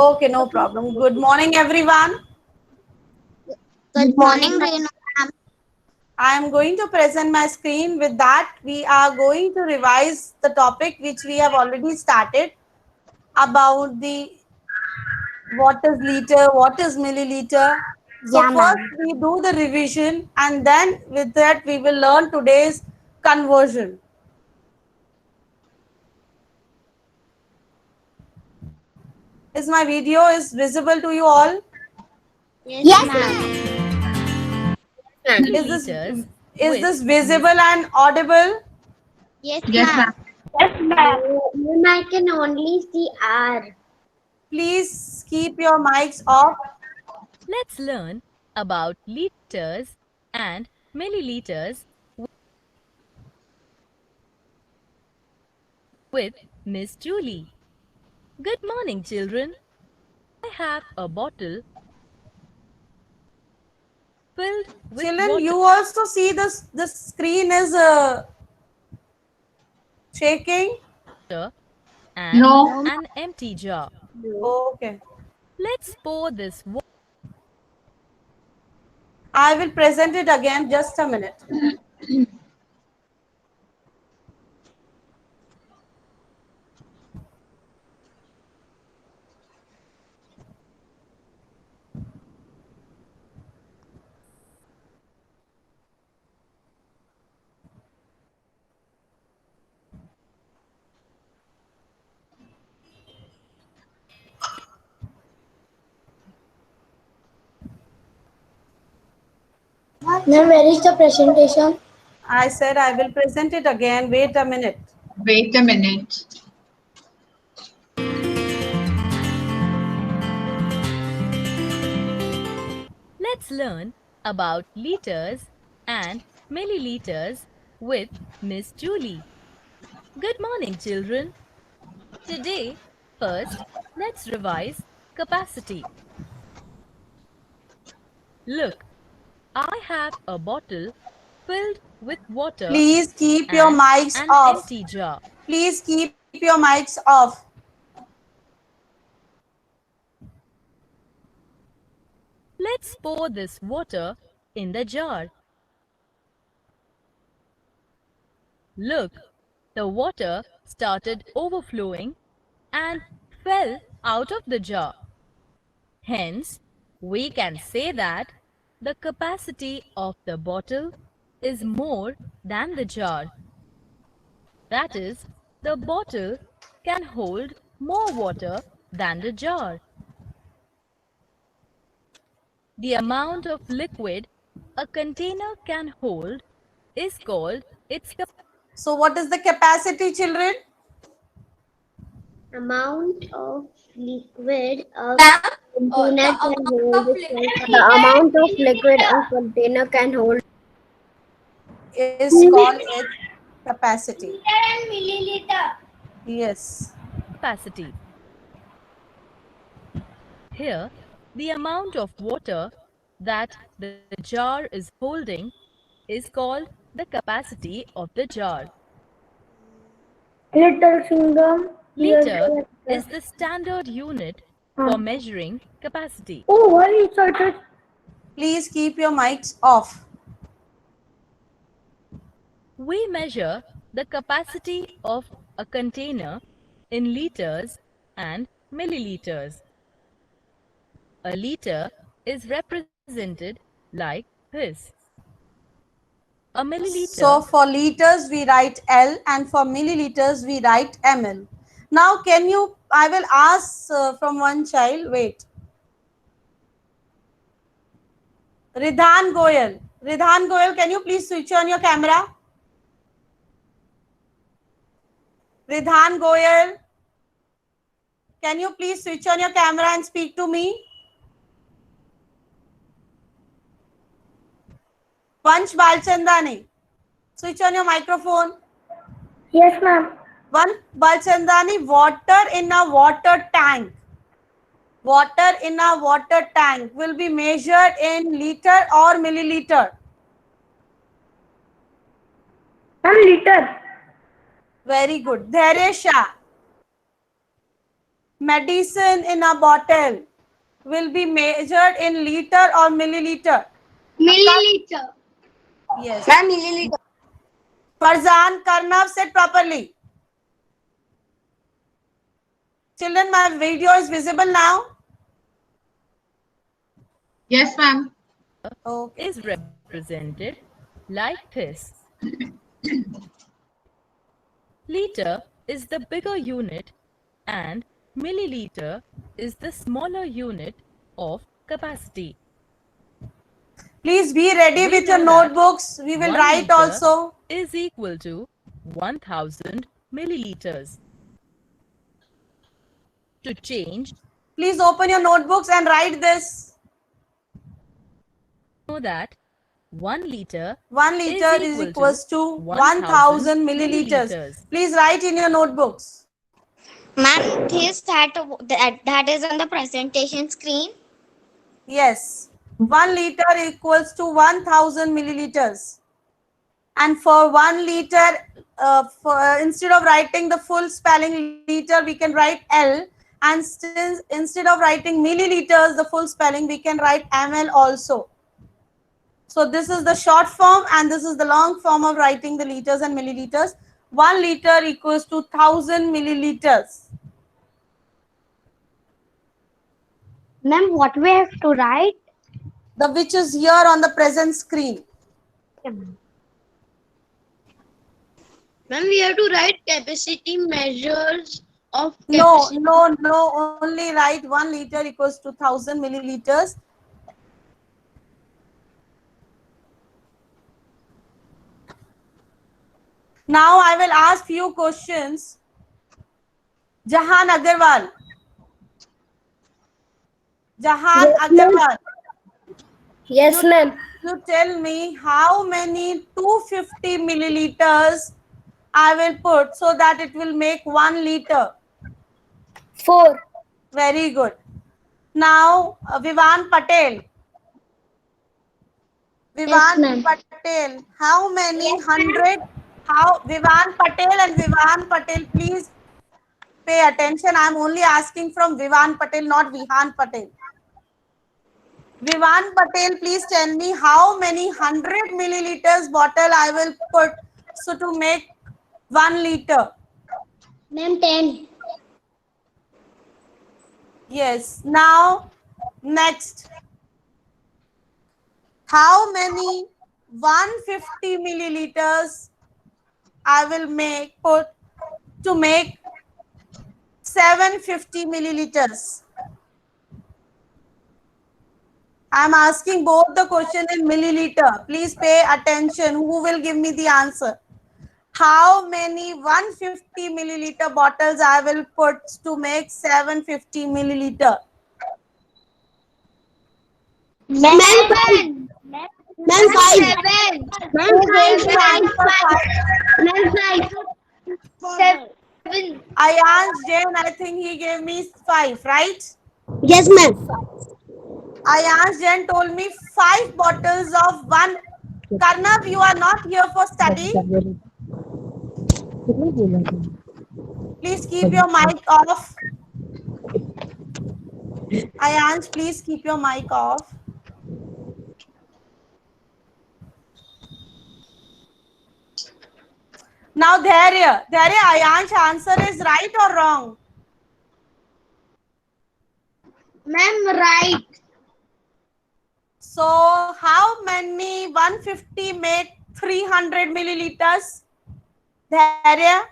Okay, no problem. Good morning, everyone. Good morning, Renu ma'am. I am going to present my screen. With that, we are going to revise the topic which we have already started about the what is liter, what is milliliter. So Yeah, first ma'am. we do the revision and then with that we will learn today's conversion. Is my video is visible to you all? Yes, ma'am. Is this Milliliters is with this visible and audible? Yes, Yes, ma'am. ma'am. Yes, ma'am. Ma'am, I can only see R. Please keep your mics off. Let's learn about liters and milliliters with Miss Julie. Good morning, children. I have a bottle filled with Children, water you also see this screen is shaking. and No. No, ma'am. an empty jar. No. Okay. Let's pour this I will present it again. Just a minute. Ma'am, where is the presentation? I said I will present it again. Wait a minute. Wait a minute. Let's learn about liters and milliliters with Miss Julie. Good morning, children. Today, first, let's revise capacity. Look, I have a bottle filled with water Please keep your and mics an off. empty jar. Please keep your mics off. Let's pour this water in the jar. Look, the water started overflowing and fell out of the jar. Hence, we can say that the capacity of the bottle is more than the jar. That is, the bottle can hold more water than the jar. The amount of liquid a container can hold is called its capacity. So what is the capacity, children? Amount of liquid a Ma'am, container the can amount hold of is liquid. called the amount of liquid a container can hold. Is called its capacity. Liter and milliliter. Yes. Here, the amount of water that the jar is holding is called the capacity of the jar. Little finger. Liter is the standard unit for measuring capacity. Oh, why is it? Please keep your mics off. We measure the capacity of a container in liters and milliliters. A liter is represented like this. A So milliliter for liters we write L and for milliliters we write ml. Now can you, I will ask from one child, wait. Ridhan Goyal. Ridhan Goyal, can you please switch on your camera? Ridhan Goyal, can you please switch on your camera and speak to me? Vansh Balchandani, switch on your microphone. Yes, ma'am. Vansh Balchandani, water in a water tank. Water in a water tank will be measured in liter or milliliter. Ma'am, liter. Very good. Dhairya Shah. medicine in a bottle will be measured in liter or milliliter? Milliliter. Yes. Ma'am, milliliter. Farzan, Karnav, said properly. Children, my video is visible now. Yes, ma'am. Okay. Is represented like this. Liter is the bigger unit and milliliter is the smaller unit of capacity. Please be ready We with your know that notebooks. We will 1 write liter also. is equal to 1000 milliliters. To change, Please open your notebooks and write this. know that 1 liter 1 liter is equals to 1000 milliliters. Please write in your notebooks. Ma'am, that is on the presentation screen. Yes. 1 liter equals to 1000 milliliters. And for 1 liter, instead of writing the full spelling liter, we can write L. And instead of writing milliliters, the full spelling, we can write ml also. So this is the short form and this is the long form of writing the liters and milliliters. 1 liter equals to 1000 milliliters. Ma'am, what we have to write? The which is here on the present screen. Ma'am, we have to write capacity measures of No, capacity. no, only write 1 liter equals to 1000 milliliters. Now I will ask few questions. Jahan Agarwal. Jahan Agarwal. Yes, ma'am. You tell me how many 250 milliliters I will put so that it will make 1 liter. 4. Very good. Now, Vivan Patel. Vivan ma'am. Patel. How many hundred? How Vivan Patel and Vivan Patel, please pay attention. I am only asking from Vivan Patel, not Vihan Patel. Vivan Patel, please tell me how many 100 milliliters bottle I will put so to make 1 liter. Ma'am, 10. Yes. Now, next. How many 150 milliliters I will put to make 750 milliliters? I am asking both the question in milliliter. Please pay attention. Who will give me the answer? How many 150 milliliter bottles I will put to make 750 milliliter? Ma'am, 7. Ma'am, 5. 7. Who gave me answer 5? Ma'am, 5. 7. Ayansh Jain, I think he gave me 5, right? Yes, ma'am. Ayansh Jain told me 5 bottles of 1. Karnav, you are not here for study. Please keep your mic off. Ayansh, please keep your mic off. Now, Dharya, Ayansh answer is right or wrong? Ma'am, right. So, how many 150 make 300 milliliters? Dharya?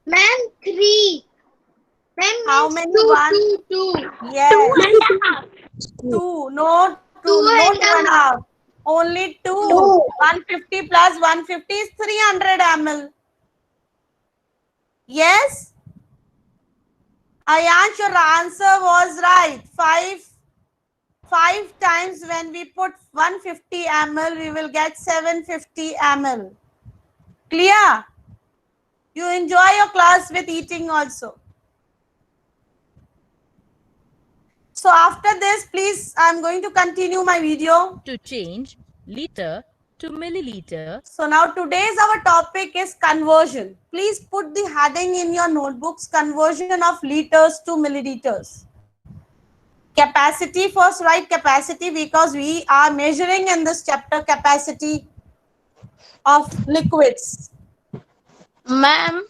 Ma'am, 3. Ma'am, How means many? 2, One? 2, 2. Yes. 2.5. 2. No, 2, Two no and 2.5. Only 2. 150 plus 150 is 300 ml. Yes? Ayansh, your answer was right. 5 times when we put 150 ml, we will get 750 ml. Clear? You enjoy your class with eating also. So after this, please, I'm going to continue my video. to change liter to milliliter. So now today's our topic is conversion. Please put the heading in your notebooks, conversion of liters to milliliters. Capacity, first write capacity because we are measuring in this chapter capacity of liquids. Ma'am,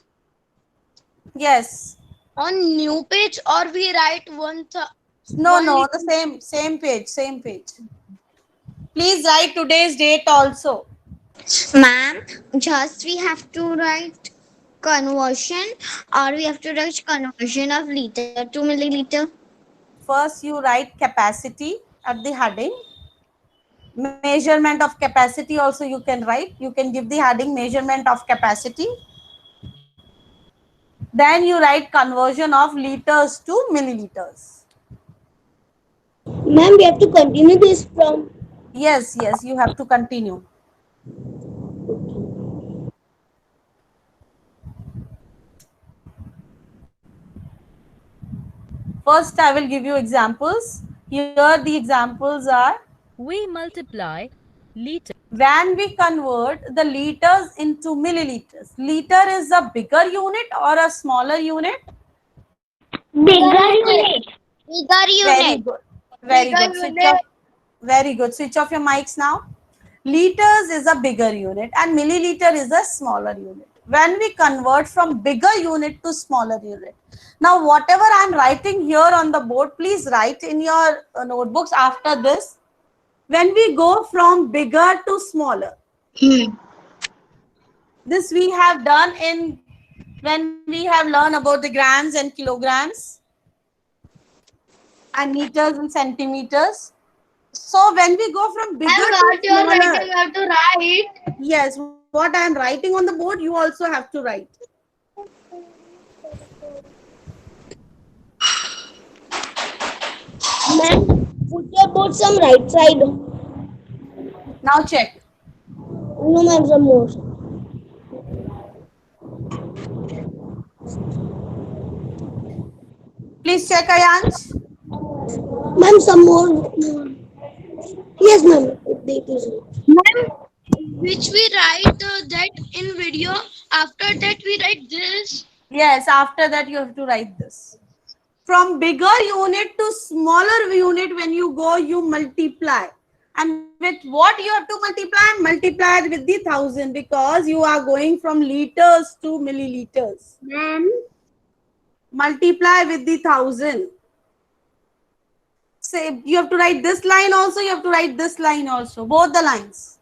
Yes. on new page or we write No, one no, the same page. Please write today's date also. Ma'am, just we have to write conversion or we have to write conversion of liter to milliliter. First you write capacity at the heading. Measurement of capacity also you can write. You can give the heading measurement of capacity. Then you write conversion of liters to milliliters. Ma'am, we have to continue this from. Yes, you have to continue. First, I will give you examples. Here the examples are We multiply liter when we convert the liters into milliliters. Liter is a bigger unit or a smaller unit? Bigger unit. Bigger Very unit. good. Very Bigger good. Switch unit. off. Very good. Switch off your mics now. Liters is a bigger unit and milliliter is a smaller unit. When we convert from bigger unit to smaller unit. Now, whatever I am writing here on the board, please write in your notebooks after this. When we go from bigger to smaller. This we have done in when we have learned about the grams and kilograms and meters and centimeters. So when we go from bigger to you are smaller, writing, you have to write. yes, what I am writing on the board, you also have to write. Ma'am, put your board some right side. Now check. No, ma'am, some more. Please check, Ayansh. Ma'am, some more. Yes, ma'am. It is. Ma'am, which we write that in video. After that we write this. Yes, after that you have to write this. From bigger unit to smaller unit, when you go, you multiply. And with what you have to multiply? Multiply it with the 1000 because you are going from liters to milliliters. Ma'am. Multiply with the 1000. Say you have to write this line also, you have to write this line also, both the lines.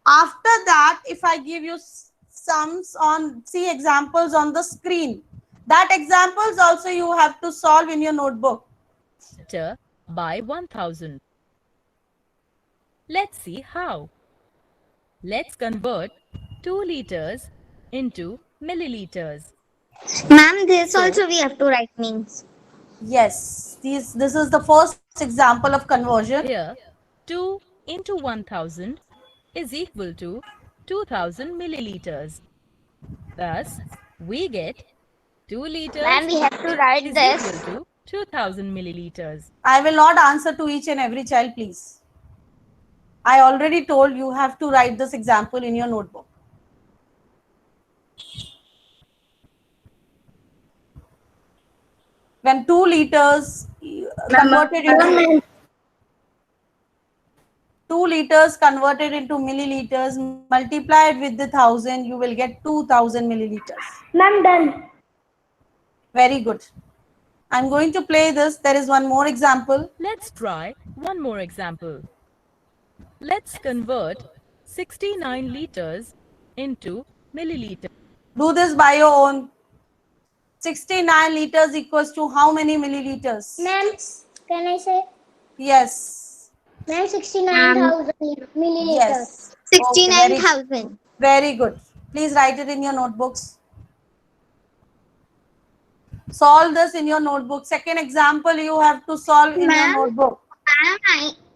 After that, if I give you sums on, see examples on the screen, that examples also you have to solve in your notebook. by 1000. Let's see how. Let's convert 2 liters into milliliters. Ma'am, this also we have to write means. Yes, this is the first example of conversion. Here, 2 into 1000 is equal to 2000 milliliters. Thus, we get 2 liters Ma'am, we have to write is this. equal to 2000 milliliters. I will not answer to each and every child, please. I already told you have to write this example in your notebook. When 2 liters converted into 2 liters converted into milliliters, multiplied with the 1000, you will get 2000 milliliters. Ma'am, done. Very good. I'm going to play this. There is one more example. Let's try one more example. Let's convert 69 liters into milliliters. Do this by your own. 69 liters equals to how many milliliters? Ma'am, can I say? Yes. Ma'am, 69,000 milliliters. Yes. Okay, 69,000. very good. Please write it in your notebooks. Solve this in your notebook. Second example you have to solve in your Ma'am? notebook.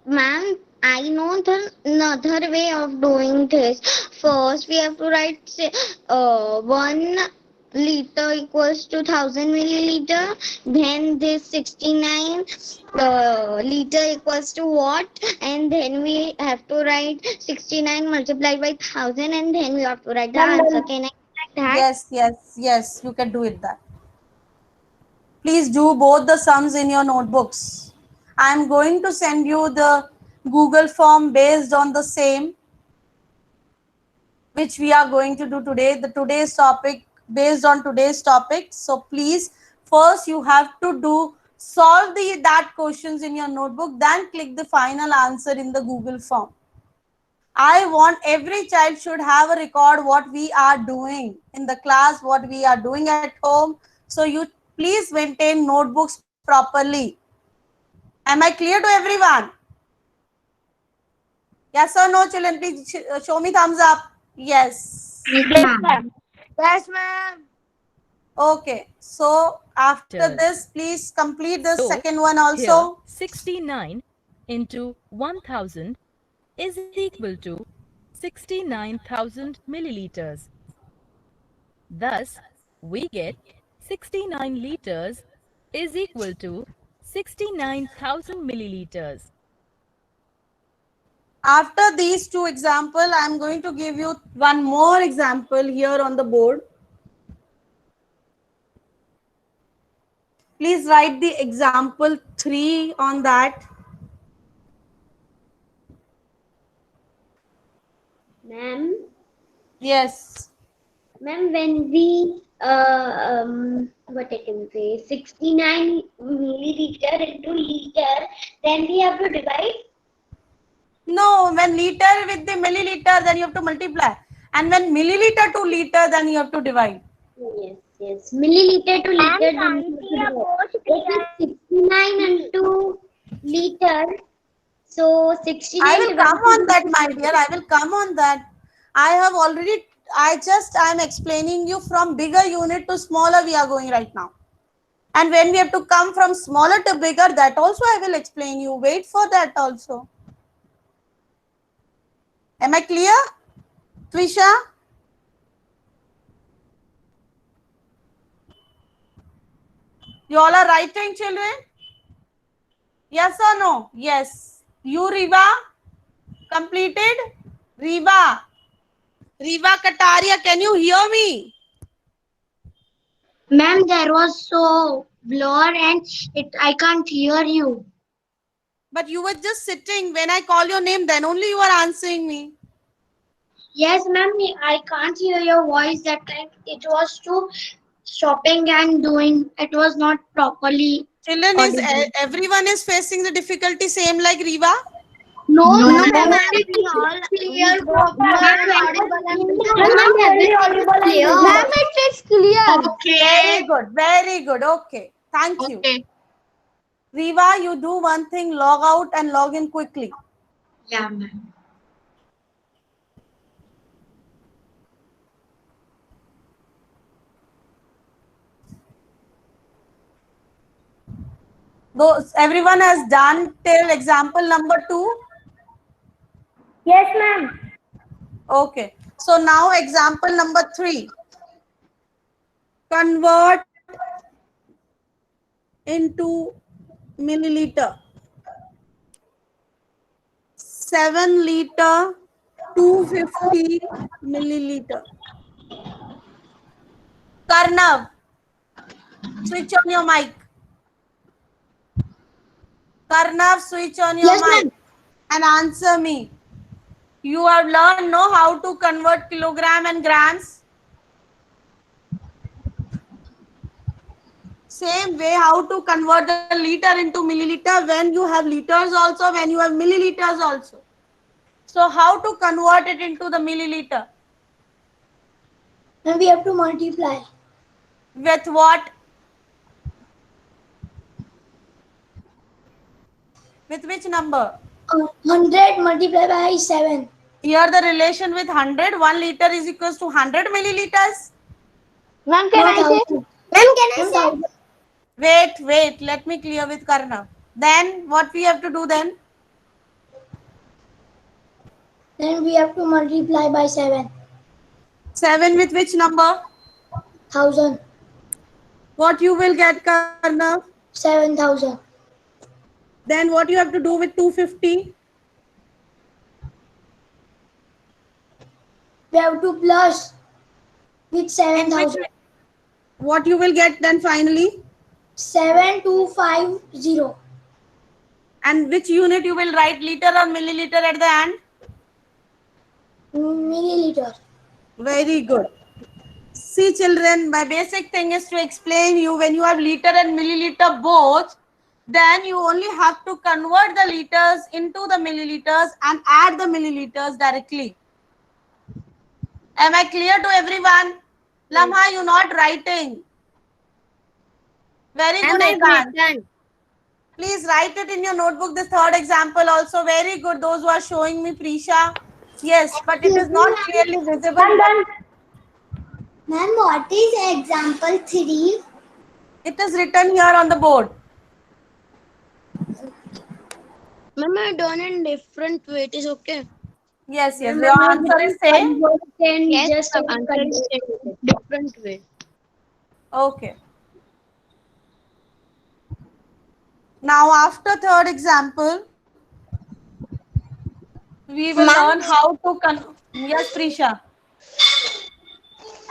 Ma'am, I know the another way of doing this. First, we have to write say, 1 liter equals to 1000 milliliter. Then this 69 liter equals to what? And then we have to write 69 multiplied by 1000, and then we have to write the answer. Can I write that? Yes, you can do it that. Please do both the sums in your notebooks. I am going to send you the Google form based on the same, which we are going to do today, the today's topic, based on today's topic. So please, first you have to solve that questions in your notebook, then click the final answer in the Google form. I want every child should have a record what we are doing in the class, what we are doing at home. So you please maintain notebooks properly. Am I clear to everyone? Yes or no, children? Please show me thumbs up. Yes. Yes, ma'am. Okay. So after Letters. this, please complete the So, second one Here, also. 69 into 1000 is equal to 69,000 milliliters. Thus, we get 69 liters is equal to 69,000 milliliters. After these two examples, I am going to give you one more example here on the board. Please write the example 3 on that. Ma'am, Yes. ma'am, when we what I can say, 69 milliliter into liter, then we have to divide. No, when liter with the milliliter, then you have to multiply. And when milliliter to liter, then you have to divide. Yes. Milliliter to liter. Then we have to divide. It is 69 into liter. So 69. I will come on that, my dear. I will come on that. I am explaining you from bigger unit to smaller we are going right now. And when we have to come from smaller to bigger, that also I will explain you. Wait for that also. Am I clear? Twisha? You all are writing, children? Yes or no? Yes. You, Riva? Completed? Riva Kataria, can you hear me? Ma'am, there was so blur and I can't hear you. But you were just sitting. When I call your name, then only you are answering me. Yes, ma'am, I can't hear your voice that time. It was too stopping and doing. It was not properly. Children, audible. everyone is facing the difficulty same like Riva? No, ma'am. ma'am. We all clear, proper, and audible. Ma'am, it is clear. Okay. Very good. Okay. Thank you. Okay. Riva, you do one thing, log out and log in quickly. Yeah, ma'am. Those everyone has done till example number 2. Yes, ma'am. Okay. So now example number 3. Convert into milliliter. 7 liter, 250 milliliter. Karnav, switch on your mic. Karnav, switch on your mic and answer me. You have learned how to convert kilogram and grams. Same way how to convert the liter into milliliter when you have liters also, when you have milliliters also. So how to convert it into the milliliter? And we have to multiply. With what? With which number? 100 multiplied by 7. Here the relation with 100, 1 liter is equals to 100 milliliters. Ma'am, can I say? Ma'am, can I say? Wait, let me clear with Karna. Then what we have to do then? Then we have to multiply by 7. 7 with which number? 1000. What you will get, Karnav? 7000. Then what you have to do with 250? We have to plus with 7000. What you will get then finally? 7250. And which unit you will write, liter or milliliter at the end? Milliliter. Very good. See children, my basic thing is to explain you when you have liter and milliliter both, then you only have to convert the liters into the milliliters and add the milliliters directly. Am I clear to everyone? Lamha, you not writing. Very good, Ekant. Please write it in your notebook, this third example also. Very good, those who are showing me, Prisha. Yes, but it is not clearly visible. Ma'am, what is example 3? It is written here on the board. Ma'am, I done in different way. It is okay. Yes, yes. Your answer is same. Yes, Just ma'am, answer is different way. Okay. Now, after third example, we will learn how to Yes, Prisha.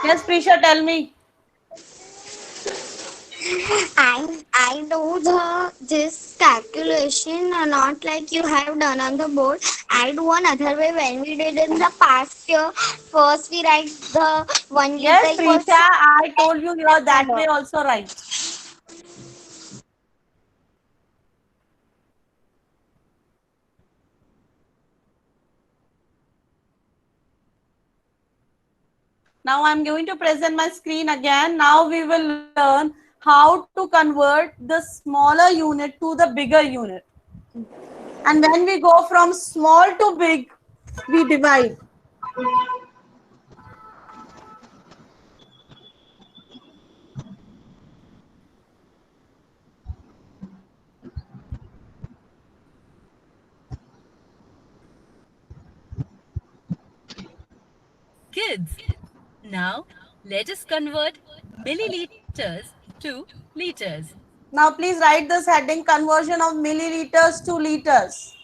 Yes, Prisha, tell me. I do this calculation not like you have done on the board. I do another way when we did in the past year. First we write the 1 Yes, liter equals Prisha, I told you are that way also right. Now I'm going to present my screen again. Now we will learn how to convert the smaller unit to the bigger unit. And when we go from small to big, we divide. Kids, now let us convert milliliters to liters. Now please write this heading, conversion of milliliters to liters.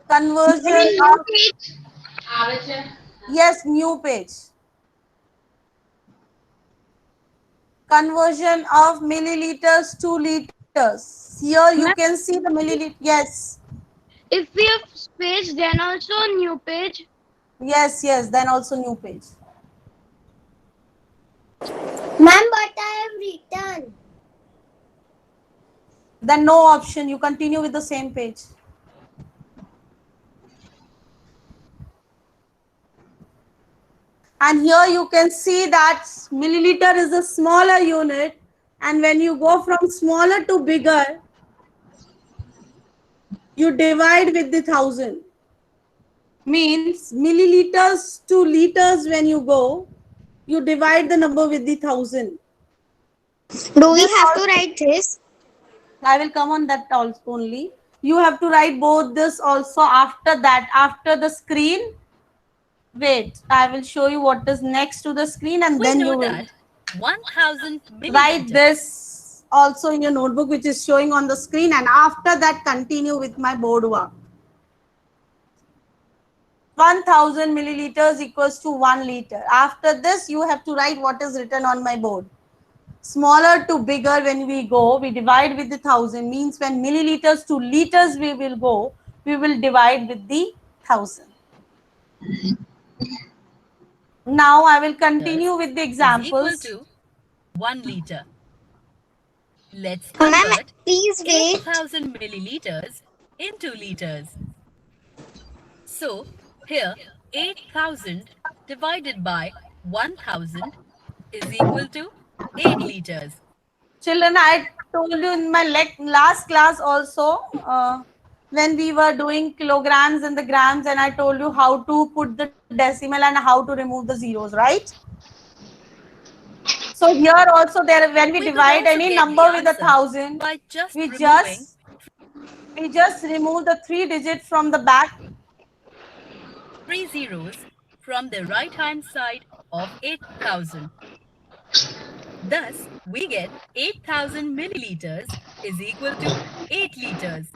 Conversion of, yes, new page. Conversion of milliliters to liters. Here you can see the milliliter. Yes. If we have space, then also new page. Yes, yes. Then also new page. Ma'am, but I have written. Then no option. You continue with the same page. And here you can see that milliliter is a smaller unit. And when you go from smaller to bigger, you divide with the 1000. Means milliliters to liters when you go, you divide the number with the 1000. Do we have to write this? I will come on that also only. You have to write both this also after that, after the screen. Wait, I will show you what is next to the screen and We then know you will that 1000 write milliliters this also in your notebook which is showing on the screen, and after that continue with my board work. 1000 milliliters equals to 1 liter. After this you have to write what is written on my board. Smaller to bigger when we go, we divide with the 1000, means when milliliters to liters we will go, we will divide with the 1000. Now I will continue with the is equal examples. to 1 liter. Let's Ma'am, convert please wait. 8000 milliliters into liters. So here 8000 divided by 1000 is equal to 8 liters. Children, I told you in my last class also, when we were doing kilograms and the grams, and I told you how to put the decimal and how to remove the zeros, right? So here also there, when we We could divide also any get number the with a answer 1000, by just we removing just remove the 3 digits from the back. 3 zeros from the right hand side of 8,000. Thus, we get 8,000 milliliters is equal to 8 liters.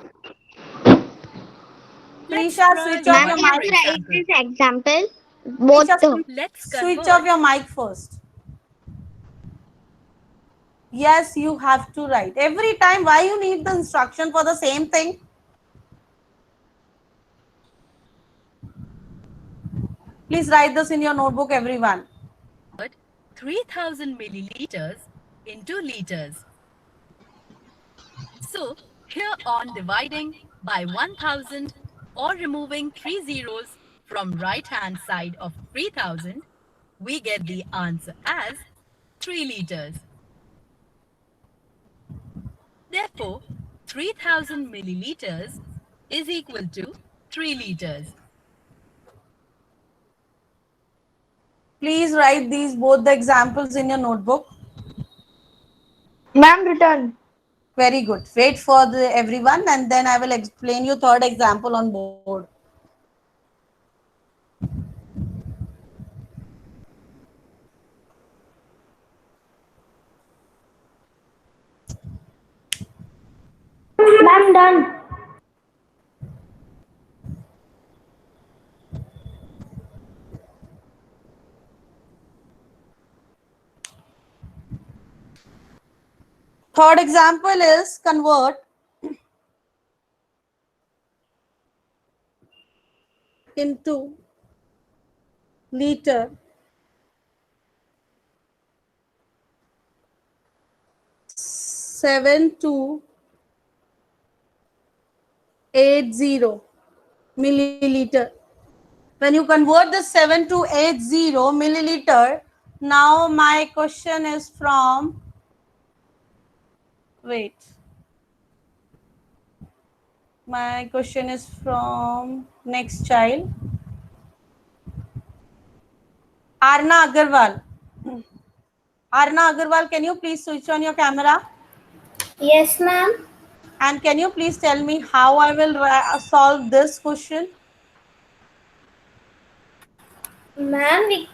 Let's Prisha, try switch one off Ma'am, your more can mic. you write example. this example? Both Prisha, the. Let's switch convert off your mic first. Yes, you have to write. Every time, why you need the instruction for the same thing? Please write this in your notebook, everyone. 3,000 milliliters into liters. So, here on dividing by 1,000 or removing 3 zeros from right hand side of 3,000, we get the answer as 3 liters. Therefore, 3,000 milliliters is equal to 3 liters. Please write these both the examples in your notebook. Ma'am, return. Very good. Wait for the everyone and then I will explain you third example on board. Ma'am, done. Third example is convert into liter 7280 milliliter. When you convert the 7280 milliliter, now my question is from, wait. My question is from next child. Arna Agarwal. Arna Agarwal, can you please switch on your camera? Yes, ma'am. And can you please tell me how I will solve this question? Ma'am,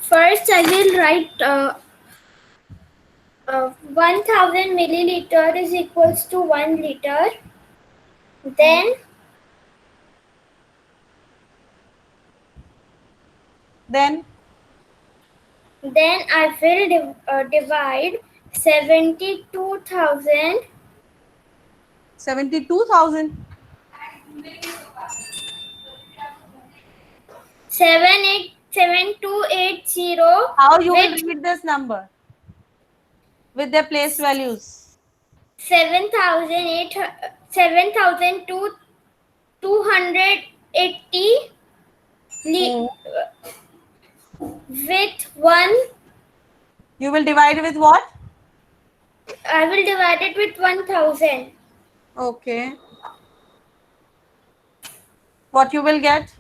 first I will write 1000 milliliter is equals to 1 liter. Then I will divide 72,000 72,000. 7280 How you will with read this number? With their place values. 7,280 with 1. You will divide with what? I will divide it with 1000. Okay. What you will get?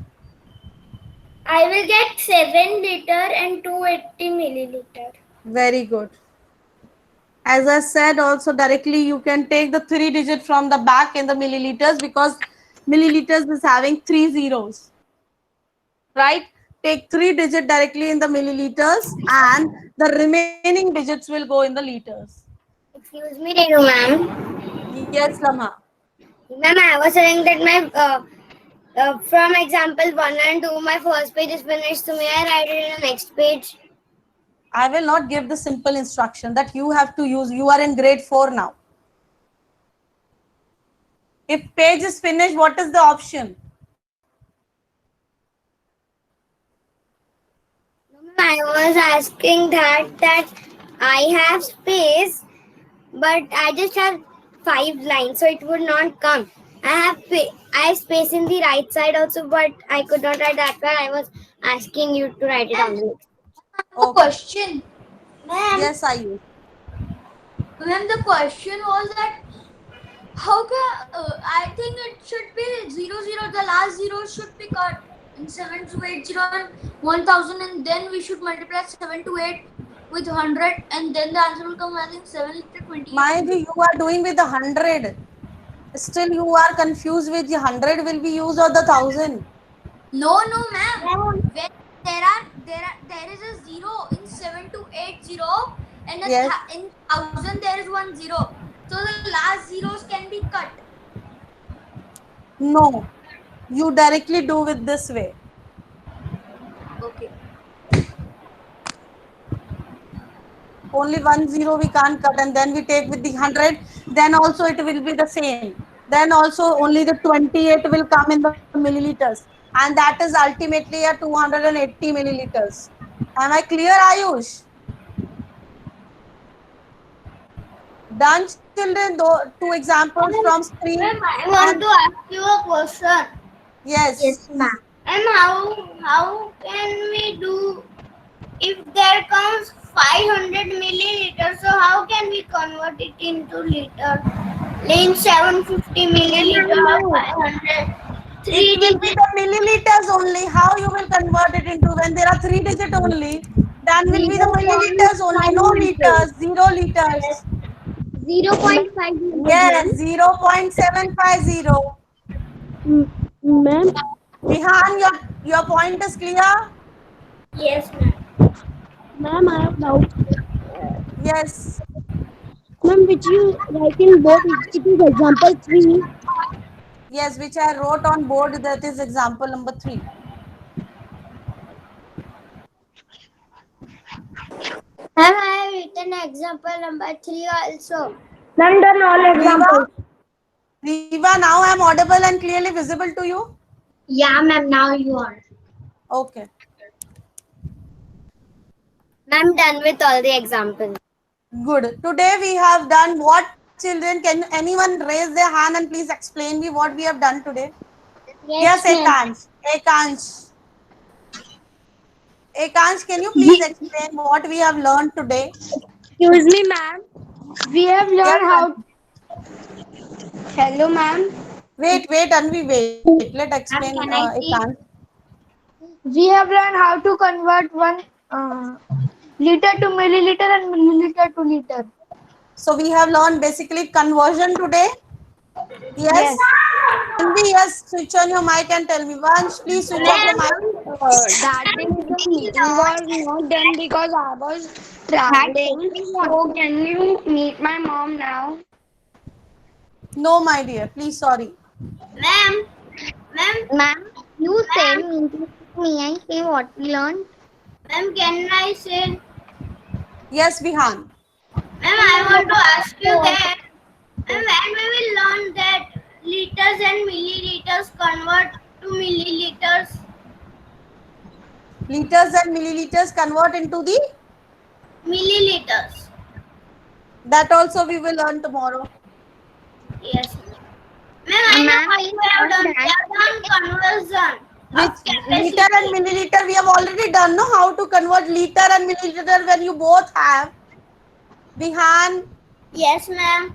I will get 7 liter and 280 milliliter. Very good. As I said, also directly you can take the 3 digit from the back in the milliliters because milliliters is having 3 zeros. Right? Take 3 digit directly in the milliliters and the remaining digits will go in the liters. Excuse me, Renu ma'am. Yes, Lama. Ma'am, I was saying that my from example 1 and 2, my first page is finished. So may I write it in the next page? I will not give the simple instruction that you have to use. You are in grade 4 now. If page is finished, what is the option? I was asking that I have space, but I just have 5 lines, so it would not come. I have space in the right side also, but I could not write that one. I was asking you to write it on the next. Okay. Question, ma'am. Yes, I use. Ma'am, the question was that how can I think it should be 00. The last zero should be cut in 7280 and 1000, and then we should multiply 7 to 8 with 100, and then the answer will come as in 7 liter 20. Mind you, you are doing with the 100. Still, you are confused with the 100 will be used or the 1000. No, ma'am. When there are there is a 0 in 7280, and Yes. in 1000 there is 10. So the last zeros can be cut. No, you directly do with this way. Okay. Only 10 we can't cut, and then we take with the 100. Then also it will be the same. Then also only the 28 will come in the milliliters, and that is ultimately a 280 milliliters. Am I clear, Ayush? Done, children? Two examples from screen. Ma'am, I And want to ask you a question. yes, ma'am. And how can we do if there comes 500 milliliters? So how can we convert it into liter? In 750 milliliter or 500? it Three will be digits. the milliliters only. How you will convert it into when there are 3 digit only? Then will be the milliliters only. No liters, 0 liters. 0.5. Yes, 0.750. Ma'am, Vihan, your point is clear? Yes, ma'am. ma'am, I have doubt. Yes. Ma'am, which you write in board, it is example 3. Yes, which I wrote on board. That is example number 3. Ma'am, I have written example number 3 also. Ma'am, done all Riva, examples. Riva, now I am audible and clearly visible to you? Yeah, ma'am, now you are. Okay. Ma'am, done with all the examples. Good. Today we have done what, children? Can anyone raise their hand and please explain me what we have done today? Yes, Yes, ma'am. Ekansh. Ekansh. Ekansh, can you please explain what we have learned today? Excuse me, ma'am. We have Yes, learned how. Anvi. Hello, ma'am. Wait, Anvi, wait. Let explain Ma'am, can I Ekansh. see? We have learned how to convert one liter to milliliter and milliliter to liter. So we have learned basically conversion today. Yes. Yes. Anvi, yes. Switch on your mic and tell me. Vansh, please switch off your mic. That day the meeting was not done because I was traveling. So can you meet my mom now? No, my dear. Please, sorry. Ma'am, ma'am, Ma'am, you say ma'am, me I say what we learned. ma'am, can I say? Yes, Vihan. Ma'am, I want to ask you that. And when we will learn that liters and milliliters convert to milliliters. Liters and milliliters convert into the. Milliliters. That also we will learn tomorrow. Yes. Ma'am, I know Ma'am, what we we have learned done. We that. have done conversion Which of liter and capacity. milliliter we have already done, no? How to convert liter and milliliter when you both have. Vihan, Yes, ma'am.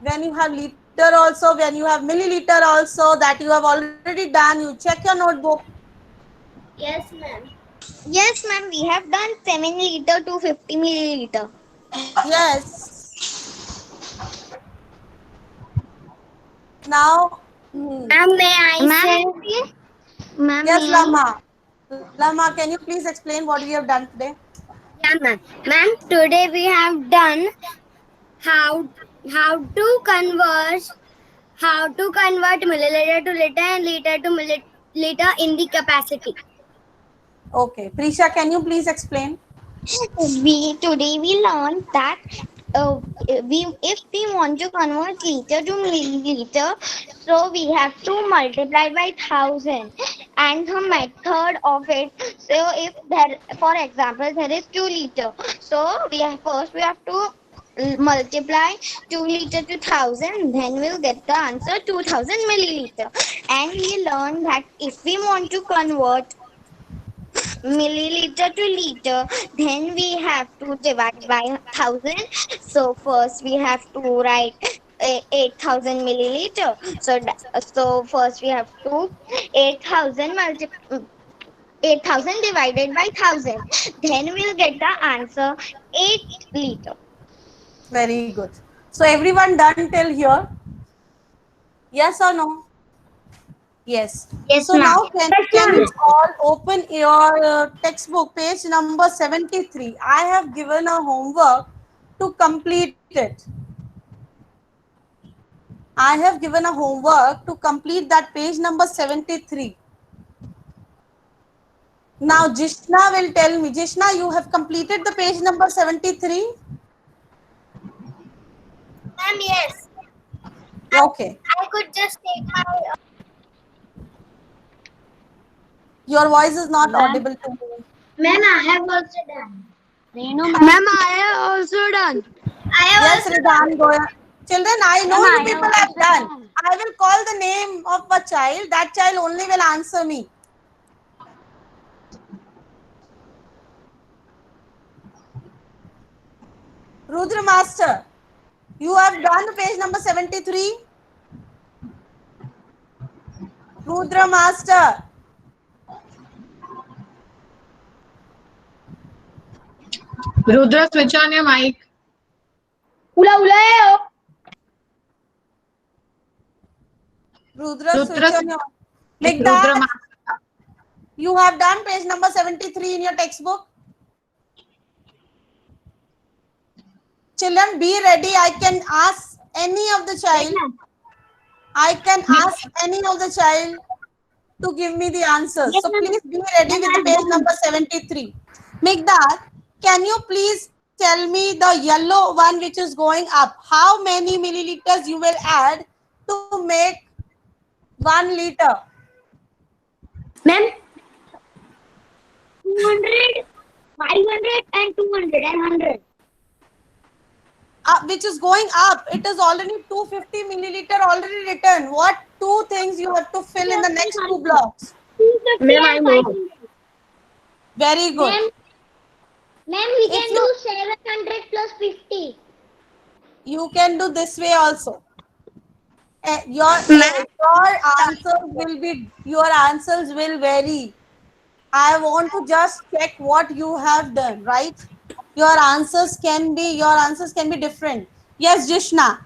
when you have liter also, when you have milliliter also, that you have already done. You check your notebook. Yes, ma'am. Yes, ma'am, we have done 7 liter to 50 milliliter. Yes. Now, Ma'am, may I Ma'am, say? ma'am, yes, may I? Lama. Lama, can you please explain what we have done today? Yeah, ma'am. Ma'am, today we have done how how to convert milliliter to liter and liter to milliliter in the capacity. Okay. Prisha, can you please explain? We learned that we if we want to convert liter to milliliter, so we have to multiply by 1,000, and the method of it. So if there, for example, there is 2 liter, so we have to multiply 2 liter to 1,000, then we'll get the answer 2,000 milliliter. And we learned that if we want to convert milliliter to liter, then we have to divide by 1,000. So first we have to write 8,000 milliliter. So first we have to 8,000 divided by 1,000, then we'll get the answer 8 liter. Very good. So, everyone done till here? Yes or no? Yes. Yes, So ma'am. now can you all open your textbook, page number 73. I have given a homework to complete it. I have given a homework to complete that page number 73. Now Jishna will tell me. Jishna, you have completed the page number 73? Ma'am, yes. Okay. I could just take my. Your voice is not audible to me. Ma'am, I have also done. Ma'am, I have also done. I have Yes, also Ridhan, done. go ahead. Children, I know Ma'am, you I have people have also done. done. I will call the name of a child. That child only will answer me. Rudra Master, you have done page number 73. Rudra Master. Rudra, switch on your mic. Rudra, switch Rudra, on your Rudra, Migdad, you have done page number 73 in your textbook. Children, be ready. I can ask any of the child. I can ask any of the child to give me the answers. So please be ready with the page number 73. Migdad, can you please tell me the yellow one which is going up? How many milliliters you will add to make 1 liter? Ma'am, 200, 500 and 200 and 100. Which is going up. It is already 250 milliliter already written. What two things you have to fill in the next two blocks? 250 and 500. Very good. Ma'am, we If can you- do 700 plus 50. You can do this way also. Your answers will vary. I want to just check what you have done, right? Your answers can be different. Yes, Jishna.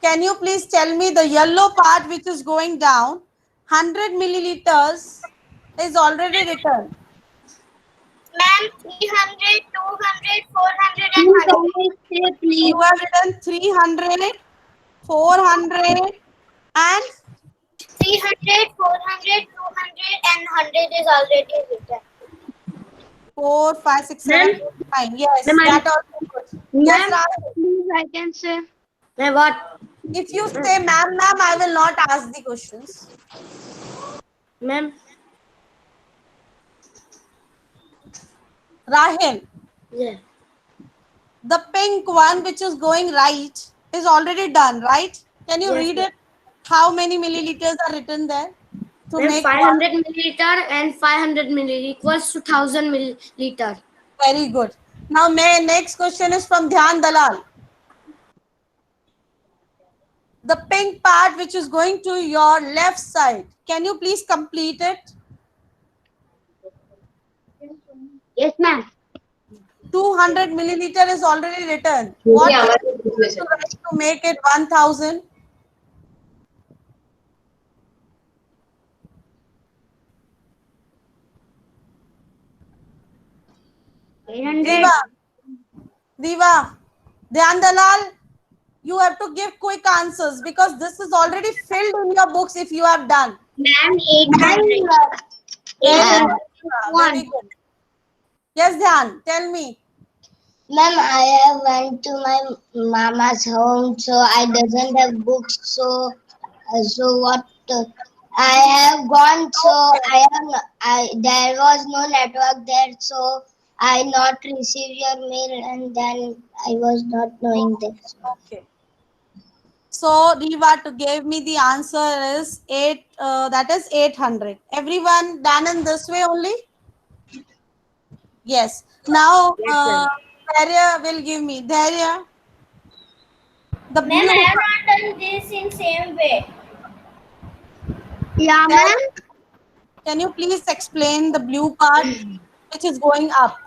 Can you please tell me the yellow part which is going down? 100 milliliters is already written. Ma'am, 300, 200, 400 and 100. You have written 300, 400 and 300, 400, 200 and 100 is already written. 4, 5, 6, 7, 8, 9. Yes, that also good. Yes, Rahul. Please, I can say. Ma'am, what? If you say ma'am, I will not ask the questions. Ma'am? Rahil, Yeah. the pink one which is going right is already done, right? Can you Yes, read ma'am. it? How many milliliters are written there? To Ma'am, make 500 milliliter and 500 milliliter equals to 1000 milliliter. Very good. Now, next question is from Dhyan Dalal. The pink part which is going to your left side. Can you please complete it? Yes, ma'am. 200 milliliter is already written. What do you need to write to make it 1000? Diva, Dhyan Dalal, you have to give quick answers because this is already filled in your books if you have done. Ma'am, 800. Very good. Yes, Dhyan, tell me. Ma'am, I went to my mama's home, so I doesn't have books. So what? I have gone. So there was no network there, so I not received your mail, and then I was not knowing this. Okay. So Riva to gave me the answer is 8. That is 800. Everyone done in this way only. Yes. Now Dharya will give me Dharya. The Ma'am, blue. I have not done this in same way. Yeah, ma'am. Can you please explain the blue part which is going up?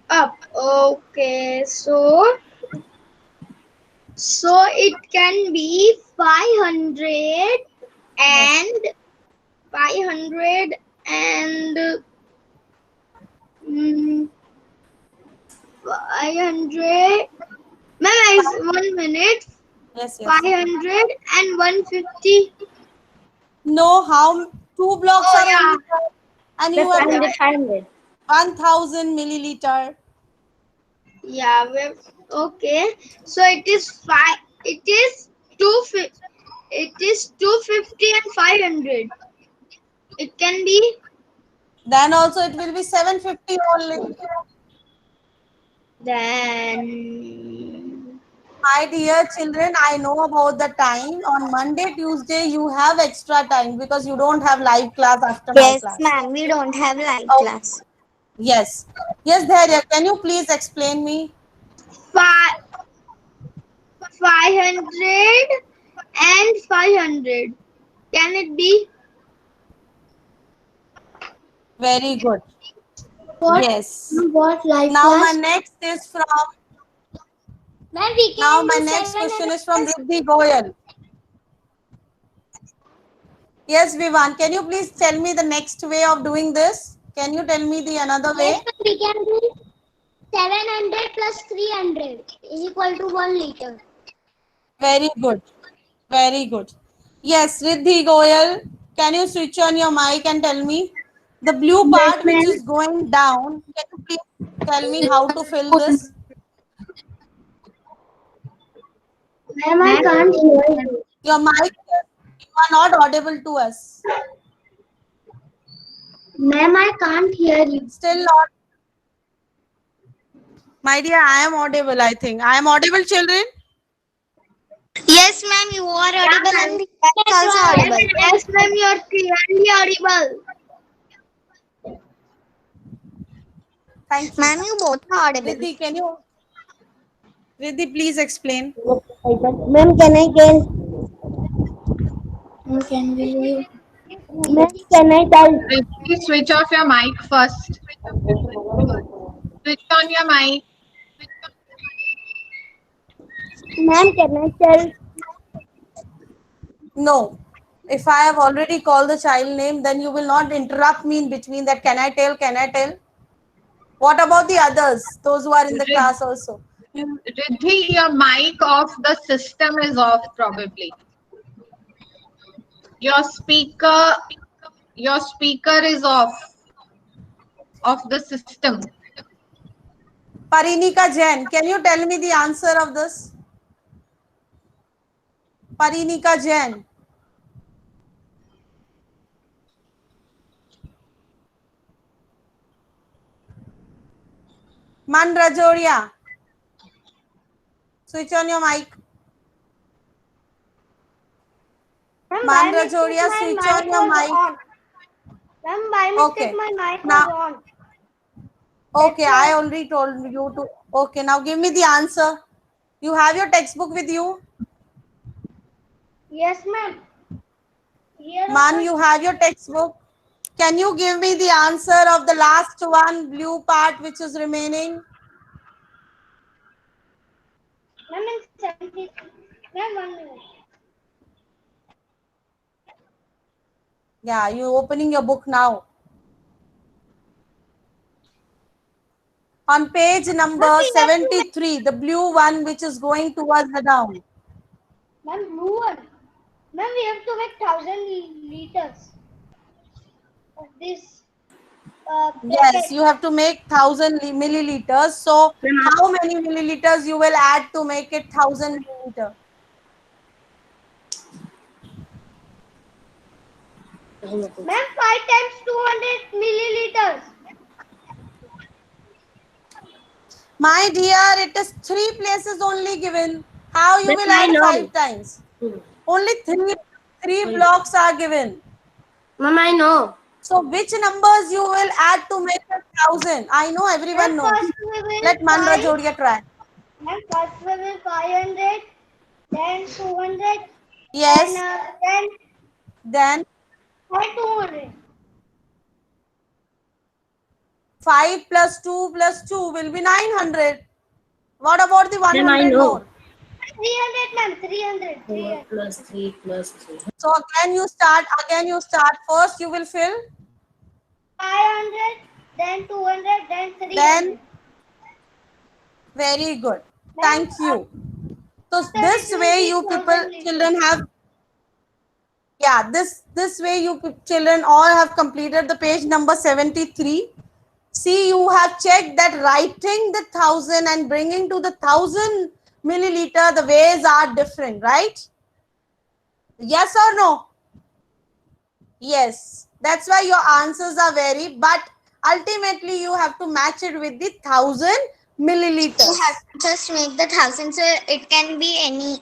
Up. Okay. So So it can be 500 and 500 and 500. Ma'am, 1 minute. Yes, yes. 500 and 150. No, how two blocks Oh are yeah. only there, and you have 500. 1000 milliliter. Yeah. Okay. So it is five. It is two. It is 250 and 500. It can be. Then also it will be 750 only. Then. My dear children, I know about the time. On Monday, Tuesday, you have extra time because you don't have live class after my Yes, class. ma'am. We don't have live Oh, class. yes. Yes, Dharya, can you please explain me? 500 and 500. Can it be? Very good. What? Yes. What live Now my class? next is from Ma'am, we now can my do next 700 question is from Riddhi Goyal. Yes, Vivan, can you please tell me the next way of doing this? Can you tell me the another way? Yes, ma'am, we can do 700 plus 300 is equal to 1 liter. Very good. Very good. Yes, Riddhi Goyal, can you switch on your mic and tell me the blue Yes, part which ma'am. is going down? Can you please tell me how to fill this? Ma'am, I can't hear you. Your mic, you are not audible to us. Ma'am, I can't hear you. Still not. My dear, I am audible, I think. I am audible, children? Yes, ma'am. You are audible, and that's also audible. Yes, ma'am. You are clearly audible. Thank you. Ma'am, you both are audible. Riddhi, can you? Riddhi, please explain. Ma'am, can I get? Can we? Ma'am, can I tell? Please switch off your mic first. Switch on your mic. Ma'am, can I tell? No. If I have already called the child name, then you will not interrupt me in between that. Can I tell? Can I tell? What about the others? Those who are in the class also. Riddhi, your mic of the system is off probably. Your speaker is off of the system. Parinika Jain, can you tell me the answer of this? Parinika Jain. Man Rajoria. Switch on your mic. Man Rajoria, switch on your mic. Ma'am, by mistake Okay. my mic was Now, on. okay, I already told you to. Okay, now give me the answer. You have your textbook with you? Yes, ma'am. Here Man, you have your textbook. Can you give me the answer of the last one blue part which is remaining? ma'am, in 70. Ma'am, 1 minute. Yeah, you opening your book now. On page number 73, the blue one which is going towards the down. Ma'am, blue one. Ma'am, we have to make 1000 liters of this Yes, packet. you have to make 1000 milliliters. So, how many milliliters you will add to make it 1000 milliliter? Ma'am, 5 times 200 milliliters. My dear, it is 3 places only given. How you will I add know. 5 times? Only three blocks are given. Ma'am, I know. So which numbers you will add to make it 1000? I know everyone Ma'am, knows. first we will Let Manra Jodia try. Ma'am, first we will 500, then 200, Yes. then Then 200. 5 plus 2 plus 2 will be 900. What about the Ma'am, I 100 know. more? 300, ma'am. 300. 300. plus 3 plus 3. So again you start. First you will fill. 500, then 200, then 300. Then very good. Thank you. So this way you children have, yeah, this way you children all have completed the page number 73. See, you have checked that writing the 1000 and bringing to the 1000 milliliter, the ways are different, right? Yes or no? Yes. That's why your answers are vary, but ultimately you have to match it with the 1000 milliliters. You have to just make the 1000, so it can be any